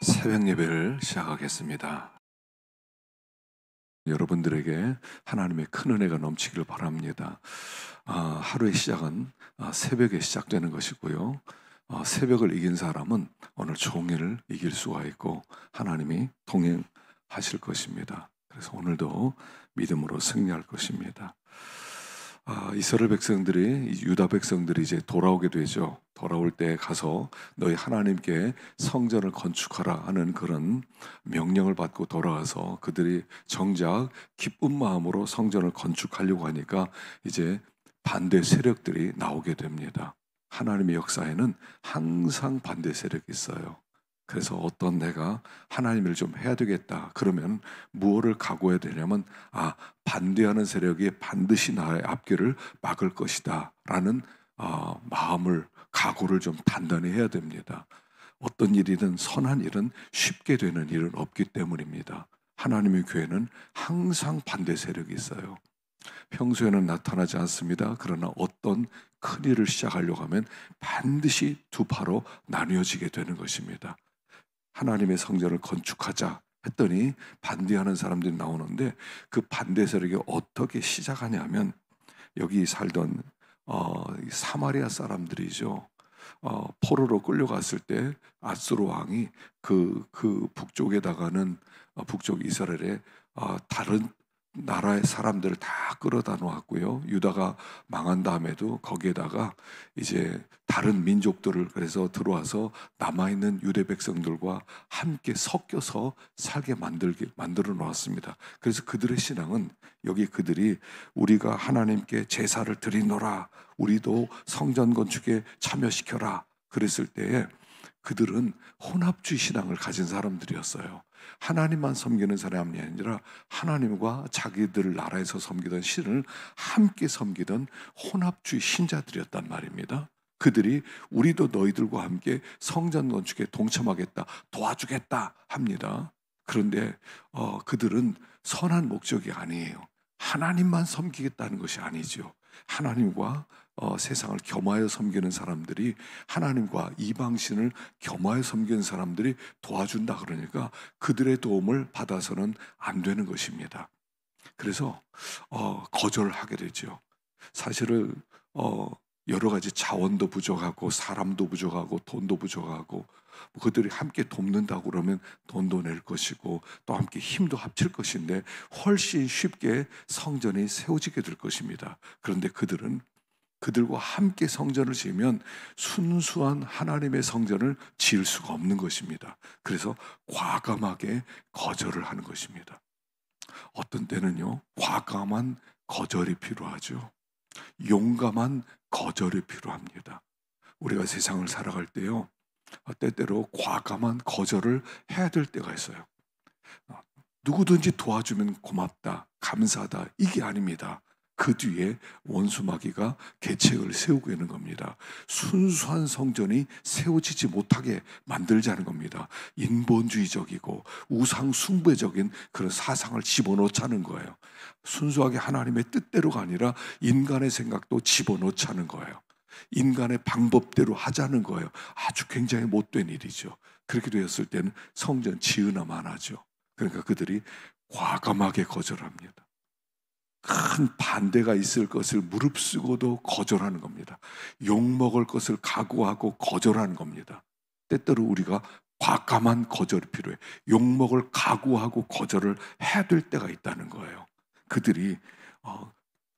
새벽 예배를 시작하겠습니다. 여러분들에게 하나님의 큰 은혜가 넘치기를 바랍니다. 하루의 시작은 새벽에 시작되는 것이고요. 새벽을 이긴 사람은 오늘 종일을 이길 수가 있고 하나님이 동행하실 것입니다. 그래서 오늘도 믿음으로 승리할 것입니다. 이스라엘 백성들이, 유다 백성들이 이제 돌아오게 되죠. 돌아올 때 가서 너희 하나님께 성전을 건축하라 하는 그런 명령을 받고 돌아와서 그들이 정작 기쁜 마음으로 성전을 건축하려고 하니까 이제 반대 세력들이 나오게 됩니다. 하나님의 역사에는 항상 반대 세력이 있어요. 그래서 어떤 내가 하나님을 좀 해야 되겠다. 그러면 무엇을 각오해야 되냐면 반대하는 세력이 반드시 나의 앞길을 막을 것이다 라는 마음을 각오를 좀 단단히 해야 됩니다. 어떤 일이든 선한 일은 쉽게 되는 일은 없기 때문입니다. 하나님의 교회는 항상 반대 세력이 있어요. 평소에는 나타나지 않습니다. 그러나 어떤 큰 일을 시작하려고 하면 반드시 두 파로 나뉘어지게 되는 것입니다. 하나님의 성전을 건축하자 했더니 반대하는 사람들이 나오는데 그 반대 세력이 어떻게 시작하냐면 여기 살던 사마리아 사람들이죠. 포로로 끌려갔을 때 아수르 왕이 그 북쪽에다가는 북쪽 이스라엘에 다른 나라의 사람들을 다 끌어다 놓았고요. 유다가 망한 다음에도 거기에다가 이제 다른 민족들을 그래서 들어와서 남아있는 유대 백성들과 함께 섞여서 살게 만들어 놓았습니다. 그래서 그들의 신앙은 여기 그들이 우리가 하나님께 제사를 드리노라, 우리도 성전 건축에 참여시켜라 그랬을 때에 그들은 혼합주의 신앙을 가진 사람들이었어요. 하나님만 섬기는 사람이 아니라 하나님과 자기들 나라에서 섬기던 신을 함께 섬기던 혼합주의 신자들이었단 말입니다. 그들이 우리도 너희들과 함께 성전 건축에 동참하겠다, 도와주겠다 합니다. 그런데 그들은 선한 목적이 아니에요. 하나님만 섬기겠다는 것이 아니죠. 하나님과 세상을 겸하여 섬기는 사람들이, 하나님과 이방신을 겸하여 섬기는 사람들이 도와준다 그러니까 그들의 도움을 받아서는 안 되는 것입니다. 그래서 거절하게 되죠. 사실은 여러 가지 자원도 부족하고 사람도 부족하고 돈도 부족하고 그들이 함께 돕는다고 그러면 돈도 낼 것이고 또 함께 힘도 합칠 것인데 훨씬 쉽게 성전이 세워지게 될 것입니다. 그런데 그들은 그들과 함께 성전을 지으면 순수한 하나님의 성전을 지을 수가 없는 것입니다. 그래서 과감하게 거절을 하는 것입니다. 어떤 때는요, 과감한 거절이 필요하죠. 용감한 거절이 필요합니다. 우리가 세상을 살아갈 때요, 때때로 과감한 거절을 해야 될 때가 있어요. 누구든지 도와주면 고맙다, 감사하다, 이게 아닙니다. 그 뒤에 원수 마귀가 계책을 세우고 있는 겁니다. 순수한 성전이 세워지지 못하게 만들자는 겁니다. 인본주의적이고 우상 숭배적인 그런 사상을 집어넣자는 거예요. 순수하게 하나님의 뜻대로가 아니라 인간의 생각도 집어넣자는 거예요. 인간의 방법대로 하자는 거예요. 아주 굉장히 못된 일이죠. 그렇게 되었을 때는 성전 지으나 마나죠. 그러니까 그들이 과감하게 거절합니다. 큰 반대가 있을 것을 무릅쓰고도 거절하는 겁니다. 욕먹을 것을 각오하고 거절하는 겁니다. 때때로 우리가 과감한 거절이 필요해. 욕먹을 각오하고 거절을 해야 될 때가 있다는 거예요. 그들이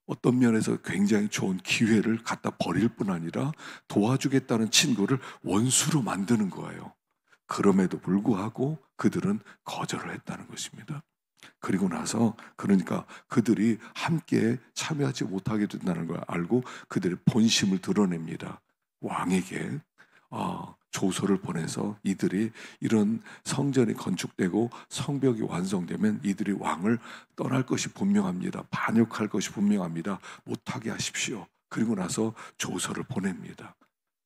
어떤 면에서 굉장히 좋은 기회를 갖다 버릴 뿐 아니라 도와주겠다는 친구를 원수로 만드는 거예요. 그럼에도 불구하고 그들은 거절을 했다는 것입니다. 그리고 나서 그러니까 그들이 함께 참여하지 못하게 된다는 걸 알고 그들의 본심을 드러냅니다. 왕에게 조서를 보내서 이들이 이런 성전이 건축되고 성벽이 완성되면 이들이 왕을 떠날 것이 분명합니다. 반역할 것이 분명합니다. 못하게 하십시오. 그리고 나서 조서를 보냅니다.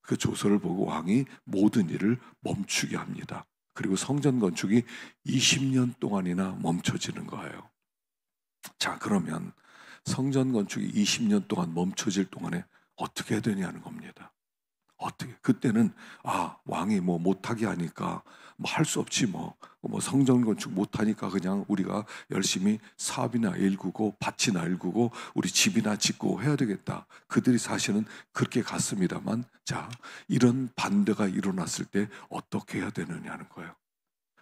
그 조서를 보고 왕이 모든 일을 멈추게 합니다. 그리고 성전 건축이 20년 동안이나 멈춰지는 거예요. 자, 그러면 성전 건축이 20년 동안 멈춰질 동안에 어떻게 해야 되냐는 겁니다. 어떻게 그때는 왕이 뭐 못하게 하니까 뭐 할 수 없지 뭐 성전 건축 못하니까 그냥 우리가 열심히 사업이나 일구고 밭이나 일구고 우리 집이나 짓고 해야 되겠다. 그들이 사실은 그렇게 갔습니다만, 자, 이런 반대가 일어났을 때 어떻게 해야 되느냐는 거예요.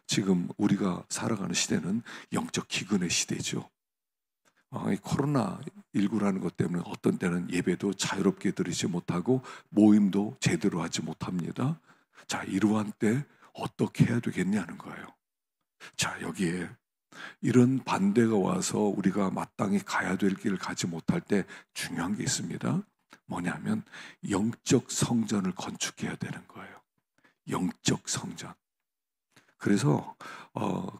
지금 우리가 살아가는 시대는 영적 기근의 시대죠. 이 코로나19라는 것 때문에 어떤 때는 예배도 자유롭게 드리지 못하고 모임도 제대로 하지 못합니다. 자, 이러한 때 어떻게 해야 되겠냐는 거예요. 자, 여기에 이런 반대가 와서 우리가 마땅히 가야 될 길을 가지 못할 때 중요한 게 있습니다. 뭐냐면 영적 성전을 건축해야 되는 거예요. 영적 성전. 그래서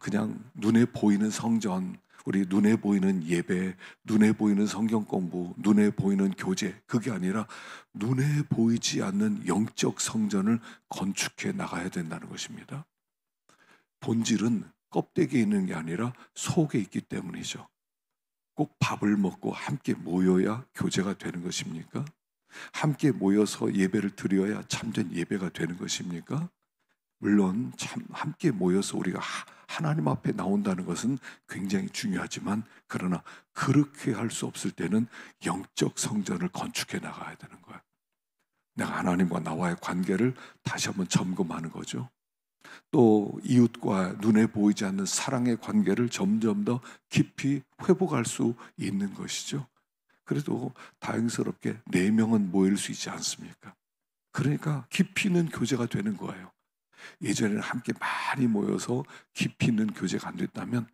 그냥 눈에 보이는 성전, 우리 눈에 보이는 예배, 눈에 보이는 성경 공부, 눈에 보이는 교제, 그게 아니라 눈에 보이지 않는 영적 성전을 건축해 나가야 된다는 것입니다. 본질은 껍데기에 있는 게 아니라 속에 있기 때문이죠. 꼭 밥을 먹고 함께 모여야 교제가 되는 것입니까? 함께 모여서 예배를 드려야 참된 예배가 되는 것입니까? 물론 참 함께 모여서 우리가 하나님 앞에 나온다는 것은 굉장히 중요하지만, 그러나 그렇게 할 수 없을 때는 영적 성전을 건축해 나가야 되는 거예요. 내가 하나님과 나와의 관계를 다시 한번 점검하는 거죠. 또 이웃과 눈에 보이지 않는 사랑의 관계를 점점 더 깊이 회복할 수 있는 것이죠. 그래도 다행스럽게 4명은 모일 수 있지 않습니까? 그러니까 깊이 있는 교제가 되는 거예요. 예전에는 함께 많이 모여서 깊이 있는 교제가 안 됐다면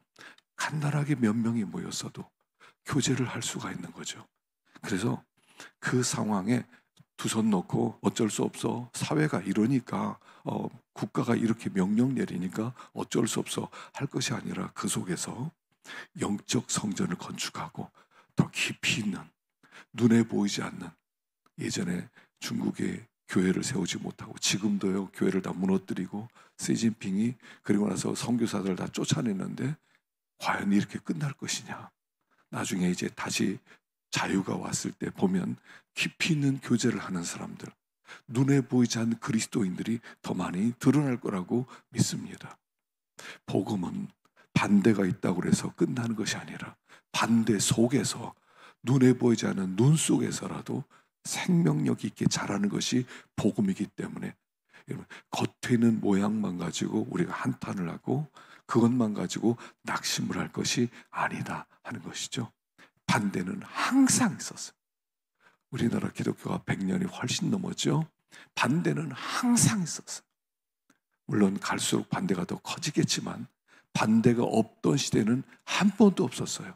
간단하게 몇 명이 모였어도 교제를 할 수가 있는 거죠. 그래서 그 상황에 두 손 놓고 어쩔 수 없어, 사회가 이러니까 국가가 이렇게 명령 내리니까 어쩔 수 없어 할 것이 아니라, 그 속에서 영적 성전을 건축하고 더 깊이 있는, 눈에 보이지 않는, 예전에 중국에 교회를 세우지 못하고 지금도요 교회를 다 무너뜨리고 시진핑이 그리고 나서 선교사들 다 쫓아냈는데 과연 이렇게 끝날 것이냐. 나중에 이제 다시 자유가 왔을 때 보면 깊이 있는 교제를 하는 사람들, 눈에 보이지 않는 그리스도인들이 더 많이 드러날 거라고 믿습니다. 복음은 반대가 있다고 해서 끝나는 것이 아니라 반대 속에서, 눈에 보이지 않는 눈 속에서라도 생명력 있게 자라는 것이 복음이기 때문에, 여러분, 겉에 있는 모양만 가지고 우리가 한탄을 하고 그것만 가지고 낙심을 할 것이 아니다 하는 것이죠. 반대는 항상 있었어요. 우리나라 기독교가 100년이 훨씬 넘었죠. 반대는 항상 있었어요. 물론 갈수록 반대가 더 커지겠지만 반대가 없던 시대는 한 번도 없었어요.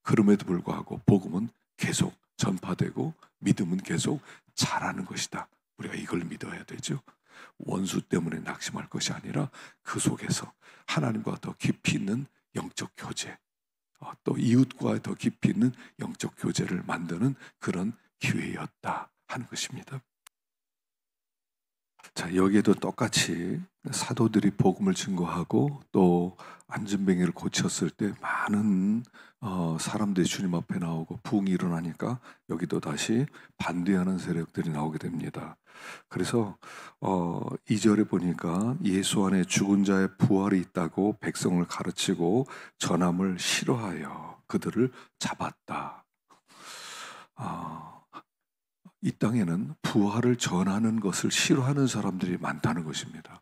그럼에도 불구하고 복음은 계속 전파되고 믿음은 계속 자라는 것이다. 우리가 이걸 믿어야 되죠. 원수 때문에 낙심할 것이 아니라 그 속에서 하나님과 더 깊이 있는 영적 교제, 또 이웃과 더 깊이 있는 영적 교제를 만드는 그런 기회였다 하는 것입니다. 자, 여기에도 똑같이 사도들이 복음을 증거하고 또 안진뱅이를 고쳤을 때 많은 사람들이 주님 앞에 나오고 부흥이 일어나니까 여기도 다시 반대하는 세력들이 나오게 됩니다. 그래서 2절에 보니까 예수 안에 죽은 자의 부활이 있다고 백성을 가르치고 전함을 싫어하여 그들을 잡았다. 이 땅에는 부활을 전하는 것을 싫어하는 사람들이 많다는 것입니다.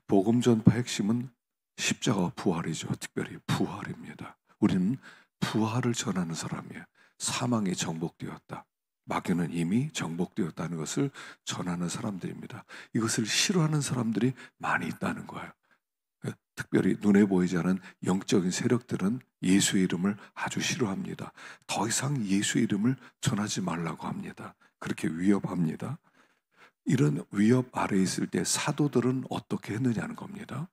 복음 전파 핵심은 십자가와 부활이죠. 특별히 부활입니다. 우리는 부활을 전하는 사람이에요. 사망이 정복되었다, 마귀는 이미 정복되었다는 것을 전하는 사람들입니다. 이것을 싫어하는 사람들이 많이 있다는 거예요. 특별히 눈에 보이지 않은 영적인 세력들은 예수의 이름을 아주 싫어합니다. 더 이상 예수의 이름을 전하지 말라고 합니다. 그렇게 위협합니다. 이런 위협 아래에 있을 때 사도들은 어떻게 했느냐는 겁니다.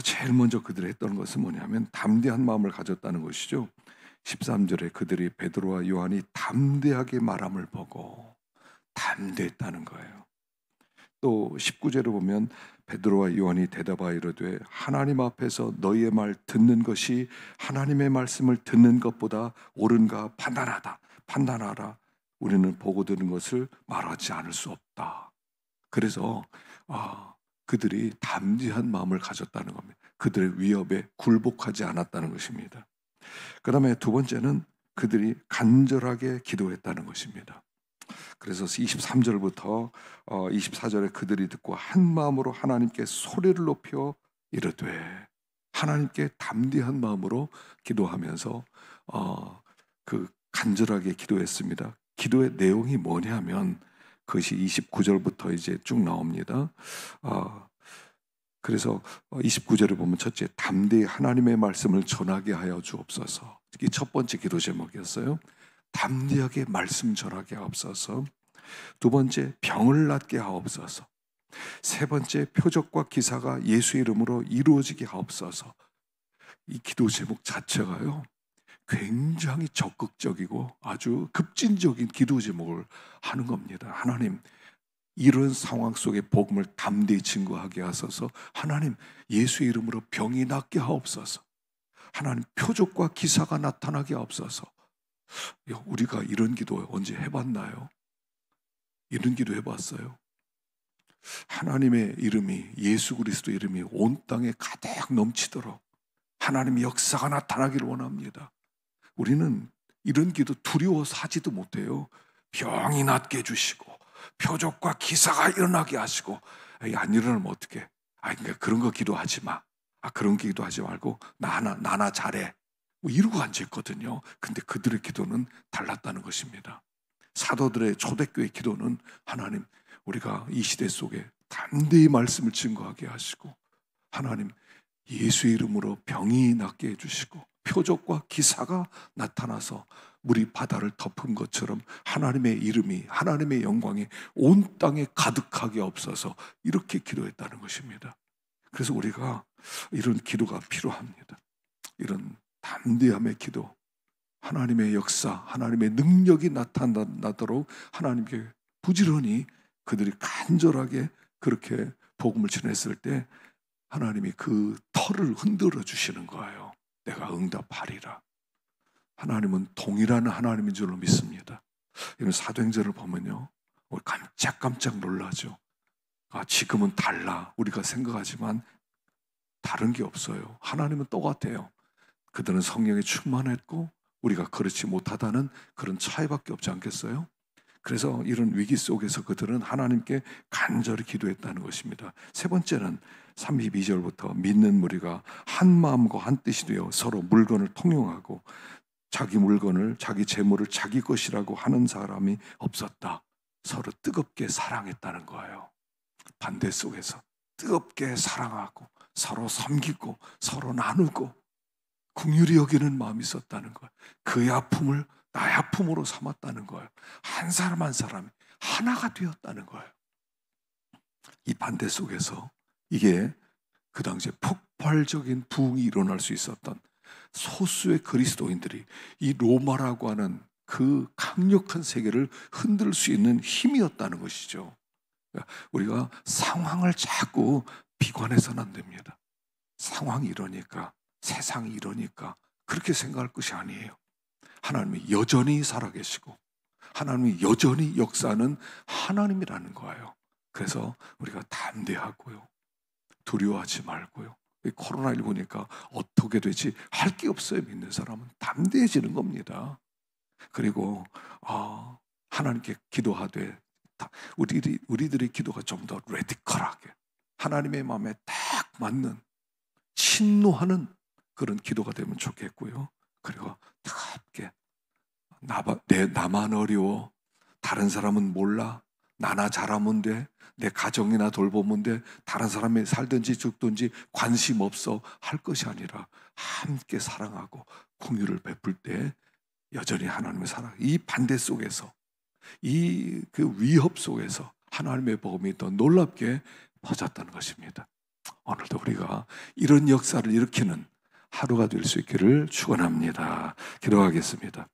제일 먼저 그들이 했던 것은 뭐냐면 담대한 마음을 가졌다는 것이죠. 13절에 그들이 베드로와 요한이 담대하게 말함을 보고 담대했다는 거예요. 또 19절에 보면 베드로와 요한이 대답하여 이르되 하나님 앞에서 너희의 말 듣는 것이 하나님의 말씀을 듣는 것보다 옳은가 판단하라. 우리는 보고 들은 것을 말하지 않을 수 없다. 그래서 그들이 담대한 마음을 가졌다는 겁니다. 그들의 위협에 굴복하지 않았다는 것입니다. 그 다음에 두 번째는 그들이 간절하게 기도했다는 것입니다. 그래서 23절부터 24절에 그들이 듣고 한 마음으로 하나님께 소리를 높여 이르되, 하나님께 담대한 마음으로 기도하면서 그 간절하게 기도했습니다. 기도의 내용이 뭐냐면 그것이 29절부터 이제 쭉 나옵니다. 그래서 29절에 보면 첫째, 담대히 하나님의 말씀을 전하게 하여 주옵소서. 이게 첫 번째 기도 제목이었어요. 담대하게 말씀 전하게 하옵소서. 두 번째, 병을 낫게 하옵소서. 세 번째, 표적과 기사가 예수 이름으로 이루어지게 하옵소서. 이 기도 제목 자체가요, 굉장히 적극적이고 아주 급진적인 기도 제목을 하는 겁니다. 하나님, 이런 상황 속에 복음을 담대히 증거하게 하소서. 하나님, 예수 이름으로 병이 낫게 하옵소서. 하나님, 표적과 기사가 나타나게 하옵소서. 우리가 이런 기도 언제 해봤나요? 이런 기도 해봤어요? 하나님의 이름이, 예수 그리스도 이름이 온 땅에 가득 넘치도록 하나님의 역사가 나타나기를 원합니다. 우리는 이런 기도 두려워서 하지도 못해요. 병이 낫게 해주시고 표적과 기사가 일어나게 하시고, 안 일어나면 어떡해? 그러니까 그런 거 기도하지 마. 그런 기도하지 말고 나나 잘해. 이러고 앉아있거든요. 근데 그들의 기도는 달랐다는 것입니다. 사도들의 초대교회 기도는 하나님, 우리가 이 시대 속에 담대히 말씀을 증거하게 하시고, 하나님, 예수의 이름으로 병이 낫게 해주시고 표적과 기사가 나타나서 물이 바다를 덮은 것처럼 하나님의 이름이, 하나님의 영광이 온 땅에 가득하게 없어서 이렇게 기도했다는 것입니다. 그래서 우리가 이런 기도가 필요합니다. 이런 담대함의 기도, 하나님의 역사, 하나님의 능력이 나타나도록 하나님께 부지런히 그들이 간절하게 그렇게 복음을 전했을 때 하나님이 그 털을 흔들어 주시는 거예요. 내가 응답하리라. 하나님은 동일한 하나님인 줄로 믿습니다. 이런 사도행전을 보면요, 우리 깜짝깜짝 놀라죠. 지금은 달라 우리가 생각하지만 다른 게 없어요. 하나님은 똑같아요. 그들은 성령에 충만했고 우리가 그렇지 못하다는 그런 차이밖에 없지 않겠어요? 그래서 이런 위기 속에서 그들은 하나님께 간절히 기도했다는 것입니다. 세 번째는 32절부터 믿는 무리가 한 마음과 한 뜻이 되어 서로 물건을 통용하고 자기 물건을, 자기 재물을 자기 것이라고 하는 사람이 없었다. 서로 뜨겁게 사랑했다는 거예요. 반대 속에서 뜨겁게 사랑하고 서로 섬기고 서로 나누고 긍휼히 여기는 마음이 있었다는 거예요. 그의 아픔을 나의 아픔으로 삼았다는 거예요. 한 사람 한 사람이 하나가 되었다는 거예요. 이 반대 속에서 이게 그 당시에 폭발적인 부흥이 일어날 수 있었던 소수의 그리스도인들이 이 로마라고 하는 그 강력한 세계를 흔들 수 있는 힘이었다는 것이죠. 우리가 상황을 자꾸 비관해서는 안 됩니다. 상황이 이러니까, 세상이 이러니까 그렇게 생각할 것이 아니에요. 하나님이 여전히 살아계시고 하나님이 여전히 역사하는 하나님이라는 거예요. 그래서 우리가 담대하고요, 두려워하지 말고요. 코로나19니까 어떻게 되지 할 게 없어요. 믿는 사람은 담대해지는 겁니다. 그리고 하나님께 기도하되 우리들의 기도가 좀 더 레디컬하게 하나님의 마음에 딱 맞는 친노하는 그런 기도가 되면 좋겠고요. 그리고 뜨겁게 나만 어려워, 다른 사람은 몰라, 나나 잘하면 돼, 내 가정이나 돌보면 돼, 다른 사람이 살든지 죽든지 관심 없어 할 것이 아니라 함께 사랑하고 긍휼을 베풀 때 여전히 하나님의 사랑, 이 반대 속에서, 이 그 위협 속에서 하나님의 복음이 더 놀랍게 퍼졌다는 것입니다. 오늘도 우리가 이런 역사를 일으키는 하루가 될 수 있기를 축원합니다. 기도하겠습니다.